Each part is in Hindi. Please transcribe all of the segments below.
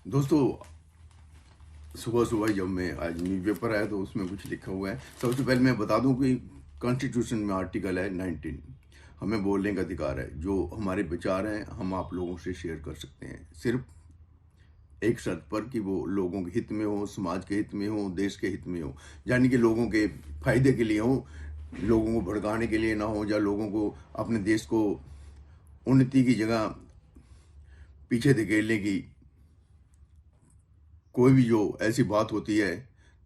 दोस्तों, सुबह सुबह जब मैं आज न्यूज़पेपर आया तो उसमें कुछ लिखा हुआ है। सबसे पहले मैं बता दूं कि कॉन्स्टिट्यूशन में आर्टिकल है 19, हमें बोलने का अधिकार है। जो हमारे विचार हैं हम आप लोगों से शेयर कर सकते हैं, सिर्फ एक शर्त पर कि वो लोगों के हित में हो, समाज के हित में हो, देश के हित में हो, यानी कि लोगों के फायदे के लिए हो, लोगों को भड़काने के लिए ना हो, या लोगों को अपने देश को उन्नति की जगह पीछे धकेलने की कोई भी जो ऐसी बात होती है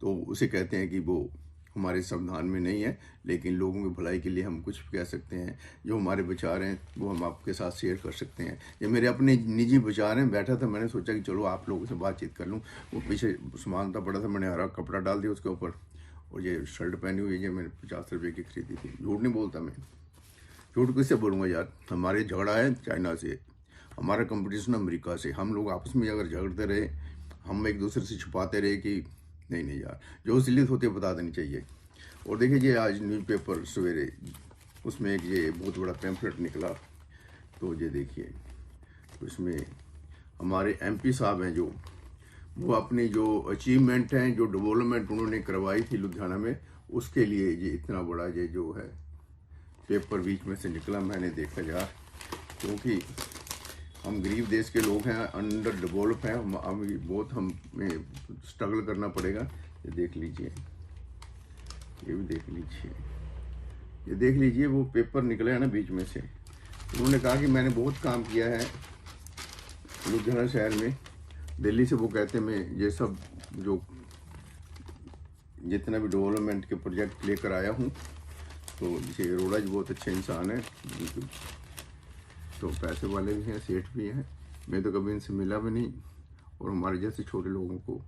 तो उसे कहते हैं कि वो हमारे संविधान में नहीं है। लेकिन लोगों की भलाई के लिए हम कुछ भी कह सकते हैं। जो हमारे विचार हैं वो हम आपके साथ शेयर कर सकते हैं। ये मेरे अपने निजी विचार हैं। बैठा था, मैंने सोचा कि चलो आप लोगों से बातचीत कर लूँ। वो पीछे सामान था पड़ा था, मैंने हरा कपड़ा डाल दिया उसके ऊपर, और ये शर्ट पहनी हुई है मैंने 50 रुपये की खरीदी थी। झूठ नहीं बोलता मैं, झूठ किससे बोलूँगा यार। हमारे झगड़ा है चाइना से, हमारा कंपटीशन अमेरिका से। हम लोग आपस में अगर झगड़ते रहे, हम एक दूसरे से छुपाते रहे कि नहीं नहीं यार, जो असलियत होती है बता देनी चाहिए। और देखिए ये आज न्यूज़पेपर सवेरे, उसमें एक ये बहुत बड़ा पैम्फलेट निकला। तो ये देखिए, तो इसमें हमारे एमपी साहब हैं जो, वो अपनी जो अचीवमेंट हैं, जो डेवलपमेंट उन्होंने करवाई थी लुधियाना में, उसके लिए ये इतना बड़ा ये जो है पेपर बीच में से निकला। मैंने देखा यार, क्योंकि हम गरीब देश के लोग हैं, अंडर डेवलप हैं, हमें स्ट्रगल करना पड़ेगा। ये देख लीजिए, ये भी देख लीजिए, ये देख लीजिए, वो पेपर निकला है ना बीच में से। उन्होंने कहा कि मैंने बहुत काम किया है लुधियाना शहर में। दिल्ली से वो कहते हैं मैं ये सब जो जितना भी डेवलपमेंट के प्रोजेक्ट लेकर आया हूँ। तो ये अरोड़ा जी बहुत अच्छे इंसान हैं, तो पैसे वाले भी हैं, सेठ भी हैं। मैं तो कभी इनसे मिला भी नहीं, और हमारे जैसे छोटे लोगों को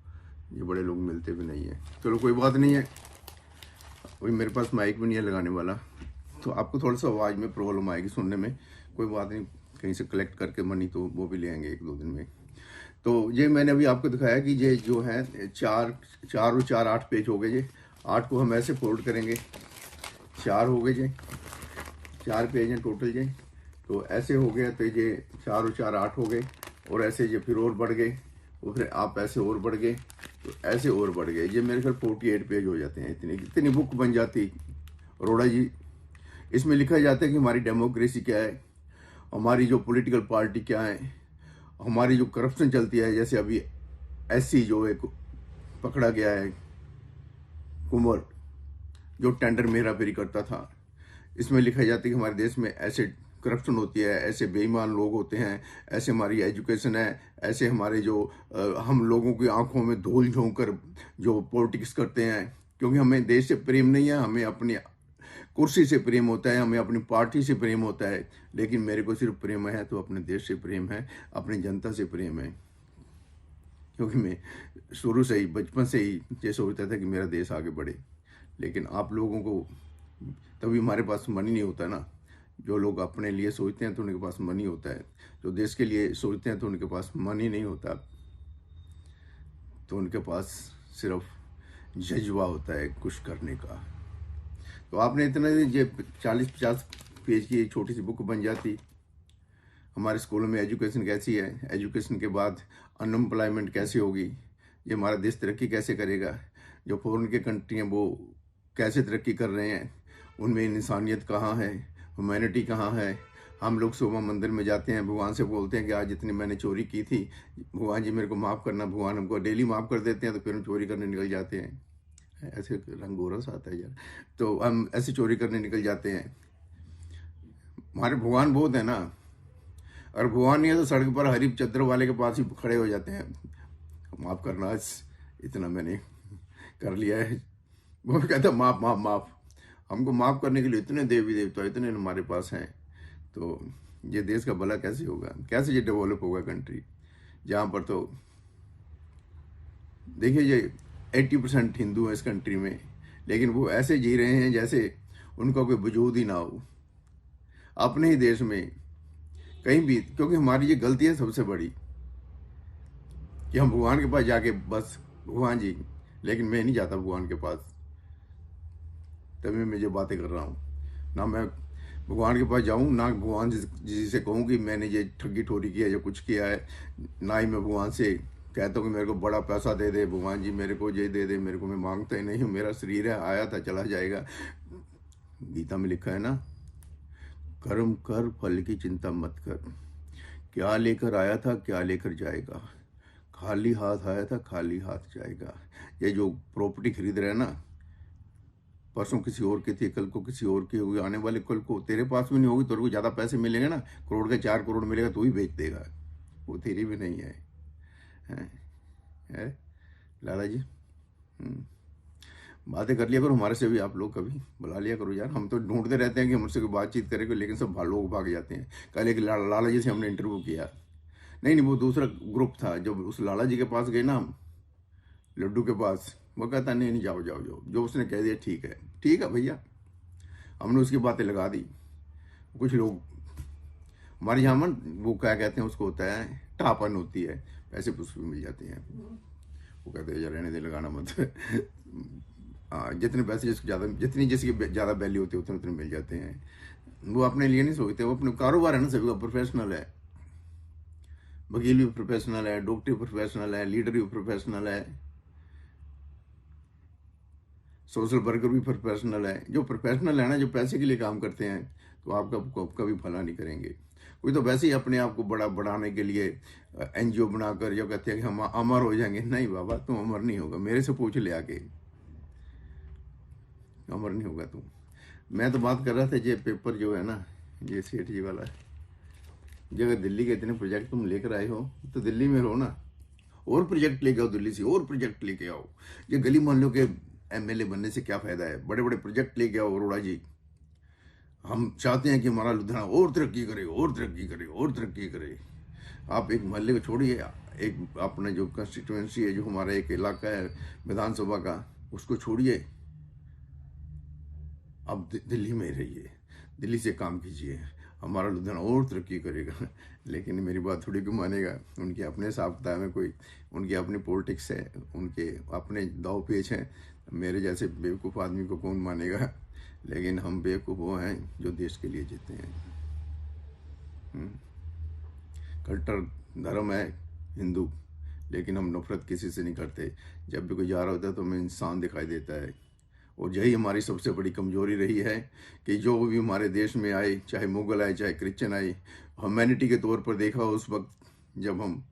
ये बड़े लोग मिलते भी नहीं हैं। चलो कोई बात नहीं है, अभी मेरे पास माइक भी नहीं है लगाने वाला, तो आपको थोड़ा सा आवाज़ में प्रॉब्लम आएगी सुनने में। कोई बात नहीं, कहीं से कलेक्ट करके मनी तो वो भी ले आएंगे 1-2 दिन में। तो ये मैंने अभी आपको दिखाया कि ये जो है 4 और 4 8 पेज हो गए। ये 8 को हम ऐसे फोल्ड करेंगे, 4 हो गए, ये 4 पेज हैं टोटल ये। तो ऐसे हो गया, तो ये 4 और 4 8 हो गए, और ऐसे ये फिर और बढ़ गए, और फिर आप ऐसे और बढ़ गए, तो ऐसे और बढ़ गए। ये मेरे ख्याल 48 पेज हो जाते हैं। इतनी बुक बन जाती अरोड़ा जी। इसमें लिखा जाता है कि हमारी डेमोक्रेसी क्या है, हमारी जो पॉलिटिकल पार्टी क्या है, हमारी जो करप्शन चलती है। जैसे अभी एससी जो एक पकड़ा गया है, कुंवर, जो टेंडर मेरा फेरी करता था। इसमें लिखा जाता है कि हमारे देश में ऐसे करप्शन होती है, ऐसे बेईमान लोग होते हैं, ऐसे हमारी एजुकेशन है, ऐसे हमारे जो हम लोगों की आंखों में धूल झोंक कर जो पॉलिटिक्स करते हैं। क्योंकि हमें देश से प्रेम नहीं है, हमें अपनी कुर्सी से प्रेम होता है, हमें अपनी पार्टी से प्रेम होता है। लेकिन मेरे को सिर्फ प्रेम है तो अपने देश से प्रेम है, अपनी जनता से प्रेम है। क्योंकि मैं शुरू से ही, बचपन से ही ये सोचता था कि मेरा देश आगे बढ़े। लेकिन आप लोगों को तभी हमारे पास मनी नहीं होता ना। जो लोग अपने लिए सोचते हैं तो उनके पास मनी होता है, जो देश के लिए सोचते हैं तो उनके पास मनी नहीं होता। तो उनके पास सिर्फ जज्बा होता है कुछ करने का। तो आपने इतना ये 40-50 पेज की एक छोटी सी बुक बन जाती। हमारे स्कूलों में एजुकेशन कैसी है, एजुकेशन के बाद अनएम्प्लॉयमेंट कैसे होगी, ये हमारा देश तरक्की कैसे करेगा, जो फॉरेन के कंट्री हैं वो कैसे तरक्की कर रहे हैं, उनमें इंसानियत कहाँ है, ह्यूमैनिटी कहाँ है। हम लोग सुबह मंदिर में जाते हैं, भगवान से बोलते हैं कि आज जितनी मैंने चोरी की थी, भगवान जी मेरे को माफ़ करना। भगवान हमको डेली माफ़ कर देते हैं, तो फिर हम चोरी करने निकल जाते हैं। ऐसे रंग गोरा सा आता है यार। तो हम ऐसे चोरी करने निकल जाते हैं। हमारे भगवान बहुत है ना, और भगवान नहीं है तो सड़क पर हरी चद्दर वाले के पास ही खड़े हो जाते हैं, माफ़ करना, आज इतना मैंने कर लिया है। वो भी कहता माफ़ माफ़ माफ़। हमको माफ़ करने के लिए इतने देवी देवता इतने हमारे पास हैं। तो ये देश का भला कैसे होगा, कैसे ये डेवलप होगा कंट्री, जहाँ पर तो देखिए ये 80% हिंदू हैं इस कंट्री में, लेकिन वो ऐसे जी रहे हैं जैसे उनका कोई वजूद ही ना हो अपने ही देश में कहीं भी। क्योंकि हमारी ये गलती है सबसे बड़ी कि हम भगवान के पास जाके बस भगवान जी, लेकिन मैं नहीं जाता भगवान के पास। तभी मैं जो बातें कर रहा हूँ, ना मैं भगवान के पास जाऊँ, ना भगवान जी से कहूँ कि मैंने ये ठगी ठोरी किया या कुछ किया है, ना ही मैं भगवान से कहता हूँ कि मेरे को बड़ा पैसा दे दे भगवान जी, मेरे को ये दे दे, मेरे को, मैं मांगता ही नहीं हूँ, मेरा शरीर है, आया था चला जाएगा। गीता में लिखा है ना, कर्म कर फल की चिंता मत कर। क्या लेकर आया था क्या लेकर जाएगा, खाली हाथ आया था खाली हाथ जाएगा। ये जो प्रॉपर्टी खरीद रहे हैं ना, परसों किसी और की थी, कल को किसी और की होगी, आने वाले कल को तेरे पास भी नहीं होगी, तेरे को ज़्यादा पैसे मिलेंगे ना, करोड़ के 4 करोड़ मिलेगा तो ही बेच देगा, वो तेरी भी नहीं है, है लाला जी। बातें कर लिया करो हमारे से भी, आप लोग कभी बुला लिया करो यार, हम तो ढूंढते रहते हैं कि हमसे कोई बातचीत करेंगे, लेकिन सब लोग भाग जाते हैं। कल एक लाला जी से हमने इंटरव्यू किया, नहीं नहीं वो दूसरा ग्रुप था, जब उस लाला जी के पास गए ना हम, लड्डू के पास, वो कहता नहीं नहीं जाओ जाओ जाओ, जो उसने कह दिया ठीक है भैया, हमने उसकी बातें लगा दी। कुछ लोग हमारे यहाँ मन, वो क्या कहते हैं उसको, होता है टापन होती है, पैसे पुष्प मिल जाते हैं, वो कहते हैं यार रहने दे, लगाना मत। हाँ, जितने पैसे जिसको ज़्यादा, जितनी जिसकी ज़्यादा वैल्यू होती है उतने उतने मिल जाते हैं। वो अपने लिए नहीं सोचते, वो अपने कारोबार है ना, सभी का प्रोफेशनल है, वकील भी प्रोफेशनल है, डॉक्टर भी प्रोफेशनल है, लीडर भी प्रोफेशनल है, सोशल वर्कर भी प्रोफेशनल है। जो प्रोफेशनल है ना, जो पैसे के लिए काम करते हैं, तो आपका कभी भला नहीं करेंगे। कोई तो वैसे ही अपने आप को बढ़ाने के लिए एनजीओ बनाकर जो कहते हैं कि हम अमर हो जाएंगे, नहीं बाबा तुम अमर नहीं होगा, मेरे से पूछ ले आके, अमर नहीं होगा तुम। मैं तो बात कर रहा था, ये पेपर जो है ना, ये सेठ जी वाला, जो अगर दिल्ली के इतने प्रोजेक्ट तुम लेकर आए हो तो दिल्ली में रहो ना, और प्रोजेक्ट लेके आओ दिल्ली से, और प्रोजेक्ट लेके आओ। ये गली मोहल्लों के एमएलए बनने से क्या फायदा है, बड़े बड़े प्रोजेक्ट लेके आओ अरोड़ा जी। हम चाहते हैं कि हमारा लुधियाना और तरक्की करे, और तरक्की करे, और तरक्की करे। आप एक मोहल्ले को छोड़िए, एक अपना जो कंस्टिट्यूएंसी है, जो हमारा एक इलाका है विधानसभा का, उसको छोड़िए, अब दिल्ली में रहिए, दिल्ली से काम कीजिए, हमारा लुधियाना और तरक्की करेगा। लेकिन मेरी बात थोड़ी क्यों मानेगा, उनके अपने हिसाब किताब में, कोई उनकी अपनी पॉलिटिक्स है, उनके अपने दाव पेच हैं। मेरे जैसे बेवकूफ़ आदमी को कौन मानेगा, लेकिन हम बेवकूफ़ वो हैं जो देश के लिए जीते हैं। कट्टर धर्म है हिंदू, लेकिन हम नफरत किसी से नहीं करते। जब भी कोई जा रहा होता है तो हमें इंसान दिखाई देता है, और यही हमारी सबसे बड़ी कमजोरी रही है कि जो भी हमारे देश में आए, चाहे मुगल आए चाहे क्रिश्चियन आए, ह्यूमैनिटी के तौर पर देखा उस वक्त जब हम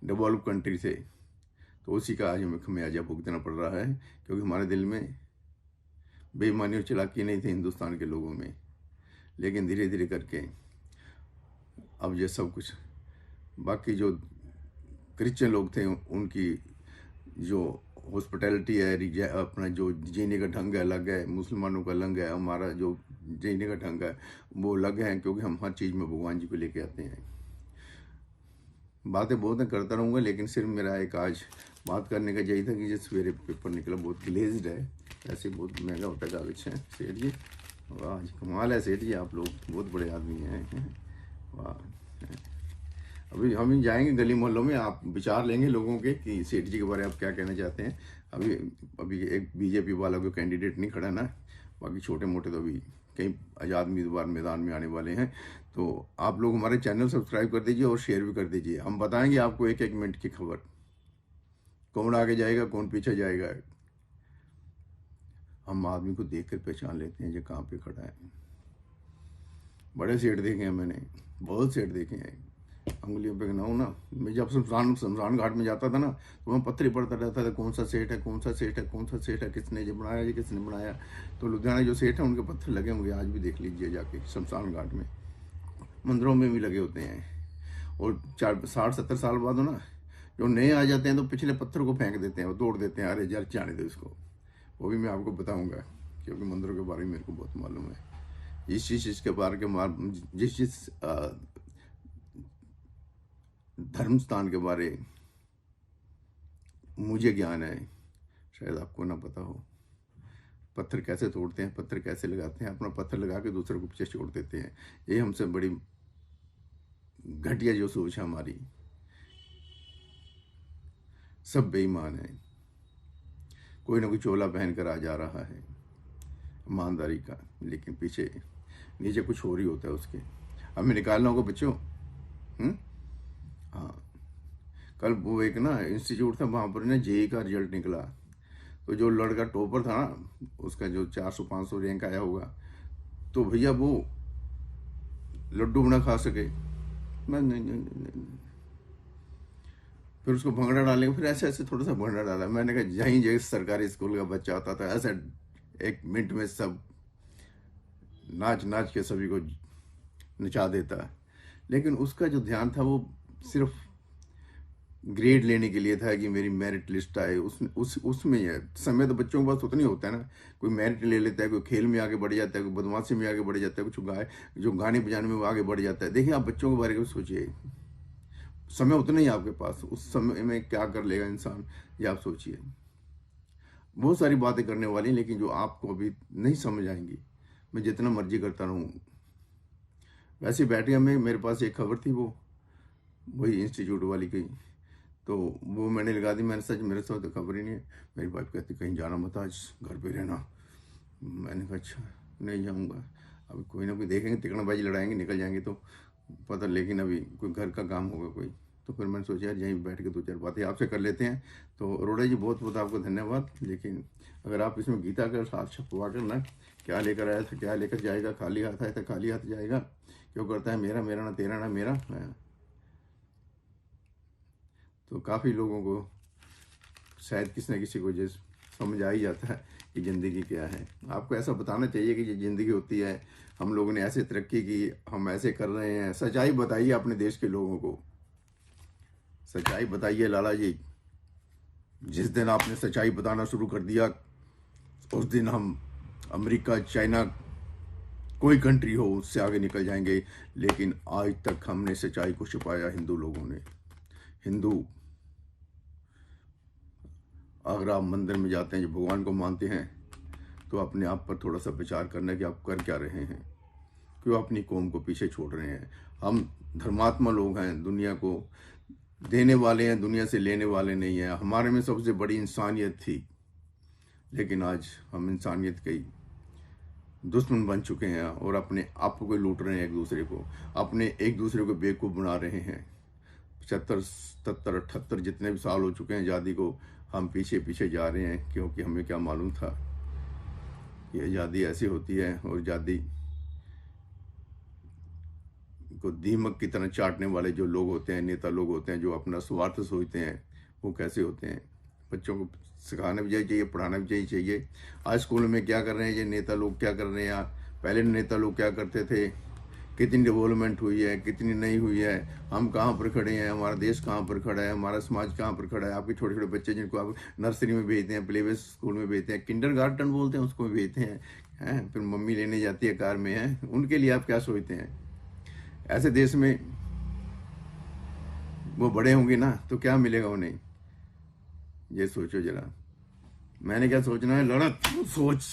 डेवलप कंट्री थे, तो उसी का आज हमें खमियाजा भुगतना पड़ रहा है, क्योंकि हमारे दिल में बेईमानी और चालाकी नहीं थी हिंदुस्तान के लोगों में। लेकिन धीरे धीरे करके अब ये सब कुछ, बाकी जो क्रिश्चियन लोग थे उनकी जो हॉस्पिटैलिटी है, अपना जो जीने का ढंग है अलग है, मुसलमानों का अलग है, हमारा जो जीने का ढंग है वो अलग है, क्योंकि हम हर चीज़ में भगवान जी को लेके आते हैं। बातें बहुत करता रहूँगा, लेकिन सिर्फ मेरा एक आज बात करने का यही था कि जो सवेरे पेपर निकला बहुत ग्लेज्ड है, ऐसे बहुत महंगा होता है कागज है। सेठ जी वाह, कमाल है सेठ जी, आप लोग बहुत बड़े आदमी हैं, वाह। अभी हम जाएंगे गली मोहल्लों में, आप विचार लेंगे लोगों के कि सेठ जी के बारे में आप क्या कहना चाहते हैं। अभी एक बीजेपी वाला कोई कैंडिडेट नहीं खड़ा ना, बाकी छोटे मोटे तो अभी कई आज़ाद उम्मीदवार मैदान में आने वाले हैं। तो आप लोग हमारे चैनल सब्सक्राइब कर दीजिए और शेयर भी कर दीजिए, हम बताएंगे आपको एक एक मिनट की खबर, कौन आगे जाएगा कौन पीछे जाएगा। हम आदमी को देख कर पहचान लेते हैं जो कहाँ पे खड़ा है। बड़े सेठ देखे हैं मैंने, बहुत सेठ देखे हैं, अंगुलियों पे गिनाऊं ना। मैं जब शमशान घाट में जाता था ना, तो मैं पत्थर ही पड़ता रहता था, कौन सा सेठ है, कौन सा सेठ है, कौन सा सेठ है, किसने ये बनाया, ये किसने बनाया। तो लुधियाना जो सेठ है उनके पत्थर लगे होंगे, आज भी देख लीजिए जाके शमशान घाट में, मंदिरों में भी लगे होते हैं। और 60-70 साल बाद हो ना, जो नए आ जाते हैं तो पिछले पत्थर को फेंक देते हैं, वो तोड़ देते हैं, अरे यार जाने दो इसको। वो भी मैं आपको बताऊँगा, क्योंकि मंदिरों के बारे में मेरे को बहुत मालूम है। जिस चीज़ के बारे के जिस धर्म स्थान के बारे मुझे ज्ञान है, शायद आपको ना पता हो। पत्थर कैसे तोड़ते हैं, पत्थर कैसे लगाते हैं, अपना पत्थर लगा के दूसरे को पीछे छोड़ देते हैं। ये हमसे बड़ी घटिया जो सोच है हमारी। सब बेईमान है, कोई ना कोई चोला पहन कर आ जा रहा है ईमानदारी का, लेकिन पीछे नीचे कुछ और ही होता है उसके। हमें निकालना होगा बच्चों। हाँ, कल वो एक ना इंस्टीट्यूट था, वहाँ पर ना जेई का रिजल्ट निकला, तो जो लड़का टॉपर था ना, उसका जो 400-500 रैंक आया होगा, तो भैया वो लड्डू बना खा सके। मैं नहीं, नहीं, नहीं, नहीं। फिर उसको भंगड़ा डालेंगे, फिर ऐसे ऐसे थोड़ा सा भंगड़ा डाला। मैंने कहा यहीं जो सरकारी स्कूल का बच्चा होता था, ऐसा 1 मिनट में सब नाच नाच के सभी को नचा देता है। लेकिन उसका जो ध्यान था वो सिर्फ ग्रेड लेने के लिए था कि मेरी मेरिट लिस्ट आए, उसमें है। समय तो बच्चों के पास उतना ही होता है ना, कोई मेरिट ले लेता है, कोई खेल में आगे बढ़ जाता है, कोई बदमाशी में आगे बढ़ जाता है, कुछ जो गाने बजाने में वो आगे बढ़ जाता है। देखिए आप बच्चों के बारे में सोचिए, समय उतना ही आपके पास, उस समय में क्या कर लेगा इंसान, ये आप सोचिए। बहुत सारी बातें करने वाली, लेकिन जो आपको अभी नहीं समझ आएंगी, मैं जितना मर्जी करता रहूँ। वैसे बैठिया में मेरे पास एक खबर थी, वो वही इंस्टीट्यूट वाली की, तो वो मैंने लगा दी। मैंने सच मेरे साथ तो खबर ही नहीं है। मेरी वाइफ कहती कहीं जाना मत, आज घर पे रहना। मैंने कहा अच्छा नहीं जाऊँगा, अभी कोई ना कोई देखेंगे, तिकड़बाजी लड़ाएंगे, निकल जाएंगे तो पता, लेकिन अभी कोई घर का काम होगा कोई। तो फिर मैंने सोचा यार यहीं बैठ के 2-4 बातें आपसे कर लेते हैं। तो अरोड़ा जी बहुत बहुत आपको धन्यवाद। लेकिन अगर आप इसमें गीता का साथ छपवा कर ना, क्या लेकर आया था क्या लेकर जाएगा, खाली हाथ आया था खाली हाथ जाएगा, क्यों करता है मेरा मेरा ना तेरा ना मेरा। तो काफ़ी लोगों को शायद किसी न किसी को जिस समझ आ ही जाता है कि ज़िंदगी क्या है। आपको ऐसा बताना चाहिए कि ये ज़िंदगी होती है, हम लोगों ने ऐसे तरक्की की, हम ऐसे कर रहे हैं। सच्चाई बताइए अपने देश के लोगों को, सच्चाई बताइए लाला जी। जिस दिन आपने सच्चाई बताना शुरू कर दिया, उस दिन हम अमेरिका, चाइना, कोई कंट्री हो, उससे आगे निकल जाएंगे। लेकिन आज तक हमने सच्चाई को छुपाया, हिंदू लोगों ने। हिंदू, अगर आप मंदिर में जाते हैं, जो भगवान को मानते हैं, तो अपने आप पर थोड़ा सा विचार करना कि आप कर क्या रहे हैं, क्यों अपनी कौम को पीछे छोड़ रहे हैं। हम धर्मात्मा लोग हैं, दुनिया को देने वाले हैं, दुनिया से लेने वाले नहीं हैं। हमारे में सबसे बड़ी इंसानियत थी, लेकिन आज हम इंसानियत के दुश्मन बन चुके हैं और अपने आप को लूट रहे हैं, एक दूसरे को, अपने एक दूसरे को बेवकूफ़ बना रहे हैं। 75, 77, 78 जितने भी साल हो चुके हैं आज़ादी को, हम पीछे पीछे जा रहे हैं, क्योंकि हमें क्या मालूम था कि आज़ादी ऐसी होती है। और आज़ादी को दीमक की तरह चाटने वाले जो लोग होते हैं, नेता लोग होते हैं, जो अपना स्वार्थ सोचते हैं, वो कैसे होते हैं। बच्चों को सिखाना भी चाहिए, पढ़ाना भी चाहिए। आज स्कूल में क्या कर रहे हैं ये नेता लोग, क्या कर रहे हैं, पहले नेता लोग क्या करते थे, कितनी डेवलपमेंट हुई है, कितनी नहीं हुई है, हम कहाँ पर खड़े हैं, हमारा देश कहाँ पर खड़ा है, हमारा समाज कहाँ पर खड़ा है। आपके छोटे छोटे बच्चे जिनको आप नर्सरी में भेजते हैं, प्ले वे स्कूल में भेजते हैं, किंडरगार्टन बोलते हैं उसको भेजते हैं, फिर मम्मी लेने जाती है कार में, है उनके लिए आप क्या सोचते हैं। ऐसे देश में वो बड़े होंगे ना, तो क्या मिलेगा उन्हें, ये सोचो जरा। मैंने क्या सोचना है, लड़त सोच।